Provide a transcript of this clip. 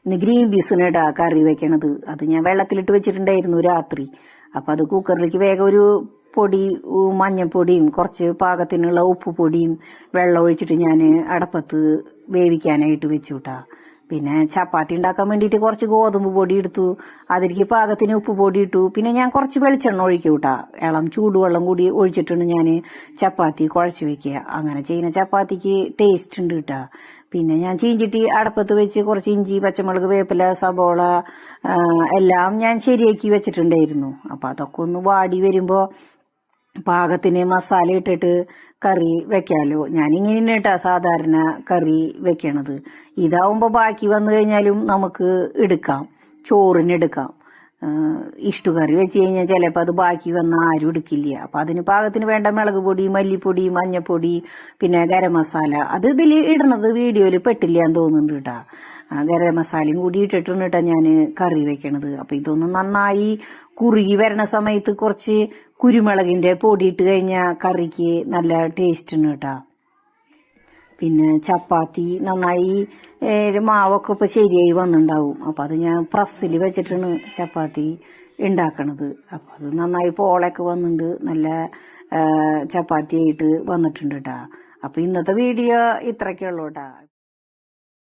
ഇന്ന് ഗ്രീൻ പീസിന് ഇടാ കറി വെക്കണത്. അത് ഞാൻ വെള്ളത്തിലിട്ട് വെച്ചിട്ടുണ്ടായിരുന്നു രാത്രി. അപ്പൊ അത് കുക്കറിലേക്ക് വേഗം ഒരു പൊടി മഞ്ഞപ്പൊടിയും കുറച്ച് പാകത്തിനുള്ള ഉപ്പുപൊടിയും വെള്ളം ഒഴിച്ചിട്ട് ഞാൻ അടപ്പത്ത് വേവിക്കാനായിട്ട് വെച്ചുട്ടാ. പിന്നെ ചപ്പാത്തി ഉണ്ടാക്കാൻ വേണ്ടിയിട്ട് കുറച്ച് ഗോതമ്പ് പൊടി എടുത്തു, അതിലേക്ക് പാകത്തിന് ഉപ്പ് പൊടി ഇട്ടു. പിന്നെ ഞാൻ കുറച്ച് വെളിച്ചെണ്ണ ഒഴിക്കൂട്ടാ. ഇളം ചൂടുവെള്ളം കൂടി ഒഴിച്ചിട്ടാണ് ഞാൻ ചപ്പാത്തി കുഴച്ച് വെക്കുക. അങ്ങനെ ചെയ്യുന്ന ചപ്പാത്തിക്ക് ടേസ്റ്റ് ഉണ്ട് കേട്ടാ. പിന്നെ ഞാൻ ചീഞ്ചിട്ടി അടപ്പത്ത് വെച്ച് കുറച്ച് ഇഞ്ചി, പച്ചമുളക്, വേപ്പില, സബോള എല്ലാം ഞാൻ ശരിയാക്കി വെച്ചിട്ടുണ്ടായിരുന്നു. അപ്പൊ അതൊക്കെ ഒന്ന് വാടി വരുമ്പോ പാകത്തിന് മസാല ഇട്ടിട്ട് കറി വെക്കാലോ. ഞാനിങ്ങനെ കേട്ടാ സാധാരണ കറി വെക്കണത്. ഇതാവുമ്പോ ബാക്കി വന്നു കഴിഞ്ഞാലും നമുക്ക് എടുക്കാം, ചോറിന് എടുക്കാം. ഇഷ്ടു വെച്ച് കഴിഞ്ഞാൽ ചിലപ്പോൾ അത് ബാക്കി വന്നാൽ ആരും എടുക്കില്ല. അപ്പൊ അതിന് പാകത്തിന് വേണ്ട മുളക് പൊടി, മല്ലിപ്പൊടി, മഞ്ഞപ്പൊടി, പിന്നെ ഗരം മസാല അത് ഇതിൽ ഇടണത് വീഡിയോയിൽ പെട്ടില്ല എന്ന് തോന്നുന്നുണ്ട് കേട്ടാ. ഗരം മസാലയും കൂടി ഇട്ടിട്ടാണ് കേട്ടാ ഞാൻ കറി വെക്കണത്. അപ്പൊ ഇതൊന്ന് നന്നായി കുറുകി വരണ സമയത്ത് കുറച്ച് കുരുമുളകിന്റെ പൊടി ഇട്ട് കഴിഞ്ഞാൽ കറിക്ക് നല്ല ടേസ്റ്റ് ഉണ്ട് കേട്ടാ. പിന്നെ ചപ്പാത്തി നന്നായി മാവൊക്കെ ഇപ്പൊ ശരിയായി വന്നിട്ടുണ്ടാവും. അപ്പൊ അത് ഞാൻ പ്രസ്സിൽ വെച്ചിട്ടാണ് ചപ്പാത്തി ഉണ്ടാക്കണത്. അപ്പൊ അത് നന്നായി പോളൊക്കെ വന്നിട്ടുണ്ട്, നല്ല ചപ്പാത്തി ആയിട്ട് വന്നിട്ടുണ്ട് കേട്ടാ. അപ്പൊ ഇന്നത്തെ വീഡിയോ ഇത്രയ്ക്കുള്ളൂ കേട്ടാ.